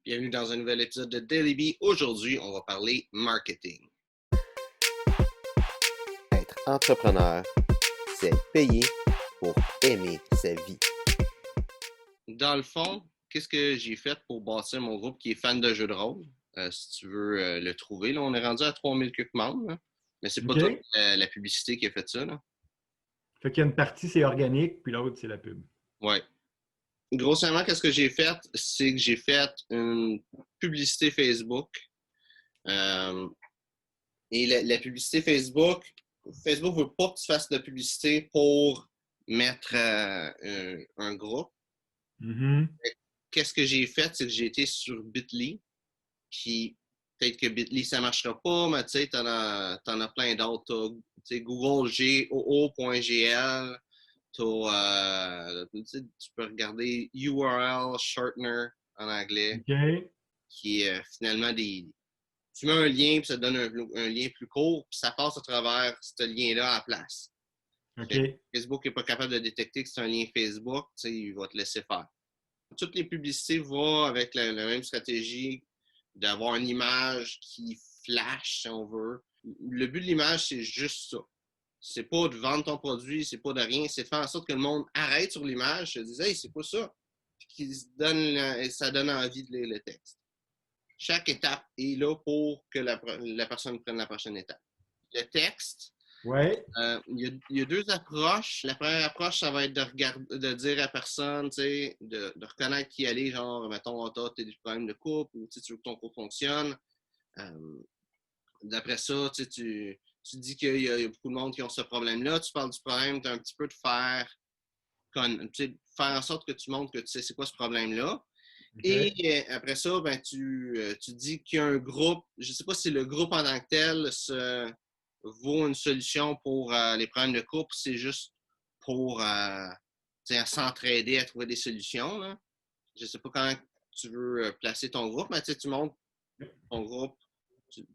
Bienvenue dans un nouvel épisode de Daily Bee. Aujourd'hui, on va parler marketing. Être entrepreneur, c'est payer pour aimer sa vie. Dans le fond, qu'est-ce que j'ai fait pour bâtir mon groupe qui est fan de jeux de rôle? Si tu veux le trouver, là, on est rendu à 3000 quelques membres, là. Mais c'est pas toute la publicité qui a fait ça, là. Fait qu'il y a une partie, c'est organique, puis l'autre, c'est la pub. Ouais. Grossièrement, qu'est-ce que j'ai fait? C'est que j'ai fait une publicité Facebook. Et la publicité Facebook ne veut pas que tu fasses de publicité pour mettre un groupe. Mm-hmm. Qu'est-ce que j'ai fait? C'est que j'ai été sur Bitly. Puis peut-être que Bitly, ça ne marchera pas, mais tu sais, t'en as plein d'autres. Tu sais, Google GOO.gl. Tu peux regarder URL Shortener en anglais, OK. qui est finalement des. Tu mets un lien, puis ça te donne un lien plus court, puis ça passe à travers ce lien-là à la place. OK. Facebook n'est pas capable de détecter que c'est un lien Facebook, il va te laisser faire. Toutes les publicités vont avec la même stratégie d'avoir une image qui flash, si on veut. Le but de l'image, c'est juste ça. C'est pas de vendre ton produit, c'est pas de rien, c'est de faire en sorte que le monde arrête sur l'image, se dise « Hey, c'est quoi ça? » Puis ça donne envie de lire le texte. Chaque étape est là pour que la personne prenne la prochaine étape. Le texte, Ouais. il y a deux approches. La première approche, ça va être de dire à la personne, de reconnaître qui elle est, genre, mettons, tu as des problèmes de couple ou tu veux que ton couple fonctionne. D'après ça, tu dis qu'il y a beaucoup de monde qui ont ce problème-là. Tu parles du problème, tu as un petit peu de faire en sorte que tu montres que tu sais c'est quoi ce problème-là. Okay. Et après ça, ben, tu dis qu'il y a un groupe. Je ne sais pas si le groupe en tant que tel vaut une solution pour les problèmes de couple. C'est juste pour s'entraider à trouver des solutions, là. Je ne sais pas comment tu veux placer ton groupe, mais tu montres ton groupe.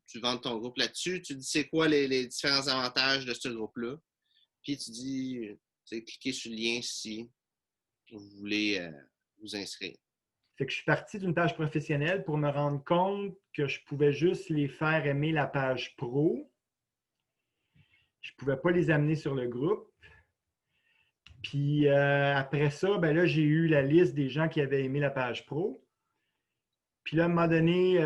Tu vends ton groupe là-dessus. Tu dis c'est quoi les différents avantages de ce groupe-là. Puis tu dis, cliquez sur le lien si vous voulez vous inscrire. Fait que je suis parti d'une page professionnelle pour me rendre compte que je pouvais juste les faire aimer la page pro. Je ne pouvais pas les amener sur le groupe. Puis après ça, ben là, j'ai eu la liste des gens qui avaient aimé la page pro. Puis là, à un moment donné,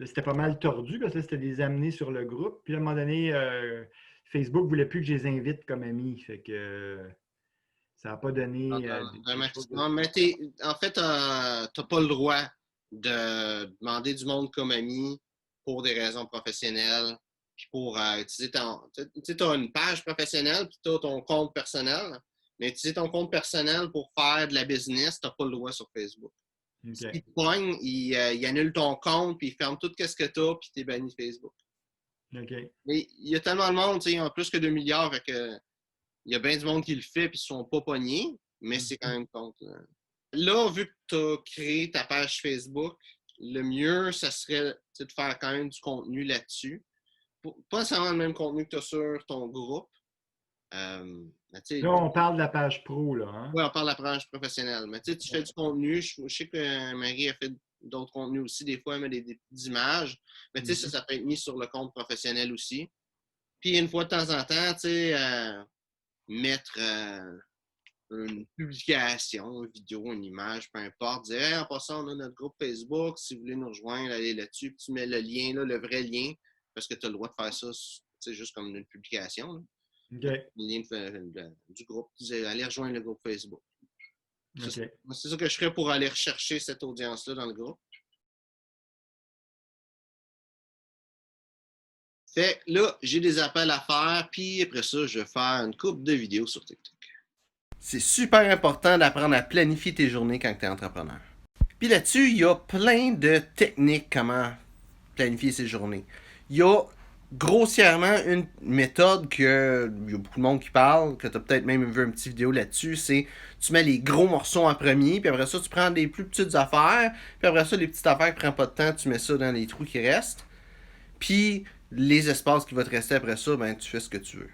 c'était pas mal tordu parce que là, c'était les amener sur le groupe. Puis là, à un moment donné, Facebook ne voulait plus que je les invite comme amis. Fait que ça n'a pas donné. Non, mais en fait, tu n'as pas le droit de demander du monde comme ami pour des raisons professionnelles. Puis pour utiliser tu as une page professionnelle, puis tu as ton compte personnel. Mais utiliser ton compte personnel pour faire de la business, tu n'as pas le droit sur Facebook. Okay. S'il te pogne, il annule ton compte, puis il ferme tout ce que tu as, puis tu es banni de Facebook. Okay. Mais il y a tellement de monde, il y a plus que 2 milliards, fait que il y a bien du monde qui le fait, puis ils ne sont pas pognés, mais c'est quand même compte. Là, vu que tu as créé ta page Facebook, le mieux, ça serait de faire quand même du contenu là-dessus. Pas nécessairement le même contenu que tu as sur ton groupe. Là, on parle de la page pro, là. Hein? Oui, on parle de la page professionnelle. Mais tu fais du contenu. Je sais que Marie a fait d'autres contenus aussi. Des fois, elle met des images. Mais ça peut être mis sur le compte professionnel aussi. Puis, une fois de temps en temps, mettre une publication, une vidéo, une image, peu importe. Dire, hey, en passant, on a notre groupe Facebook. Si vous voulez nous rejoindre, allez là-dessus. Puis, tu mets le lien, là, le vrai lien. Parce que tu as le droit de faire ça, juste comme une publication. Là. Okay. Le lien du groupe. Tu disais, allez rejoindre le groupe Facebook. Okay. C'est ça que je ferais pour aller rechercher cette audience-là dans le groupe. Fait que là, j'ai des appels à faire, puis après ça, je vais faire une couple de vidéos sur TikTok. C'est super important d'apprendre à planifier tes journées quand tu es entrepreneur. Puis là-dessus, il y a plein de techniques comment planifier ses journées. Il y a grossièrement une méthode que il y a beaucoup de monde qui parle, que tu as peut-être même vu une petite vidéo là-dessus, c'est tu mets les gros morceaux en premier, puis après ça, tu prends des plus petites affaires, puis après ça, les petites affaires qui prennent pas de temps, tu mets ça dans les trous qui restent. Puis les espaces qui vont te rester après ça, ben tu fais ce que tu veux.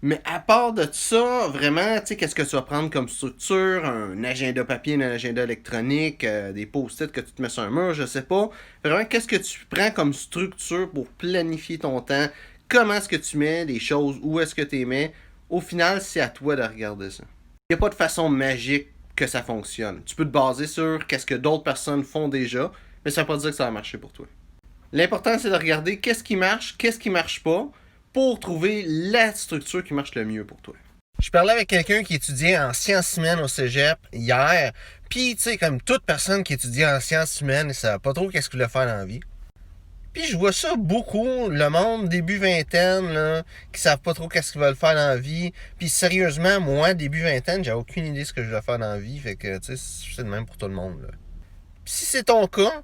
Mais à part de ça, vraiment, tu sais, qu'est-ce que tu vas prendre comme structure? Un agenda papier, un agenda électronique, des post-it que tu te mets sur un mur, je sais pas. Vraiment, qu'est-ce que tu prends comme structure pour planifier ton temps? Comment est-ce que tu mets les choses? Où est-ce que tu les mets? Au final, c'est à toi de regarder ça. Il n'y a pas de façon magique que ça fonctionne. Tu peux te baser sur qu'est-ce que d'autres personnes font déjà, mais ça ne veut pas dire que ça va marcher pour toi. L'important, c'est de regarder qu'est-ce qui marche pas, pour trouver la structure qui marche le mieux pour toi. Je parlais avec quelqu'un qui étudiait en sciences humaines au cégep hier, puis tu sais, comme toute personne qui étudie en sciences humaines, ça savait pas trop qu'est-ce qu'il voulait faire dans la vie. Puis je vois ça beaucoup, le monde début vingtaine, là, qui savent pas trop qu'est-ce qu'ils veulent faire dans la vie. Puis sérieusement, moi, début vingtaine, j'avais aucune idée de ce que je voulais faire dans la vie, fait que tu sais, c'est le même pour tout le monde, là. Puis si c'est ton cas,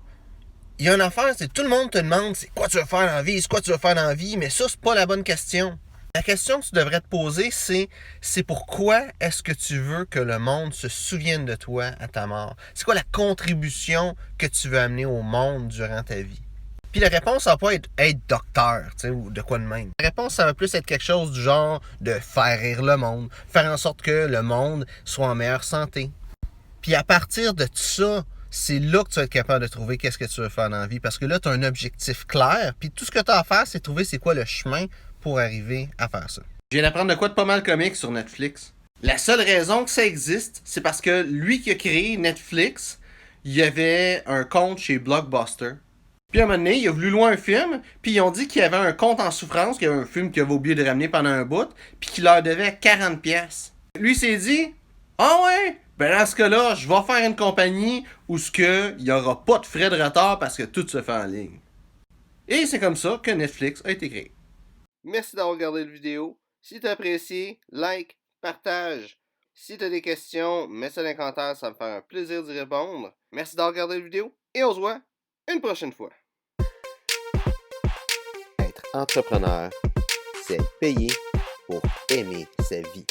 il y a une affaire, c'est que tout le monde te demande c'est quoi tu veux faire dans la vie, c'est quoi tu veux faire dans la vie, mais ça, c'est pas la bonne question. La question que tu devrais te poser, c'est pourquoi est-ce que tu veux que le monde se souvienne de toi à ta mort? C'est quoi la contribution que tu veux amener au monde durant ta vie? Puis la réponse, ça va pas être docteur, tu sais, ou de quoi de même. La réponse, ça va plus être quelque chose du genre de faire rire le monde, faire en sorte que le monde soit en meilleure santé. Puis à partir de tout ça, c'est là que tu vas être capable de trouver qu'est-ce que tu veux faire dans la vie. Parce que là, tu as un objectif clair. Puis tout ce que tu as à faire, c'est trouver c'est quoi le chemin pour arriver à faire ça. Je viens d'apprendre de quoi de pas mal comique sur Netflix. La seule raison que ça existe, c'est parce que lui qui a créé Netflix, il y avait un compte chez Blockbuster. Puis à un moment donné, il a voulu louer un film, puis ils ont dit qu'il y avait un compte en souffrance, qu'il y avait un film qu'il avait oublié de ramener pendant un bout, puis qu'il leur devait 40$. Lui s'est dit, ah ouais, ben dans ce cas-là, je vais faire une compagnie où il n'y aura pas de frais de retard parce que tout se fait en ligne. Et c'est comme ça que Netflix a été créé. Merci d'avoir regardé la vidéo. Si tu as apprécié, like, partage. Si tu as des questions, mets ça dans les commentaires, ça me fait un plaisir d'y répondre. Merci d'avoir regardé la vidéo et on se voit une prochaine fois. Être entrepreneur, c'est être payé pour aimer sa vie.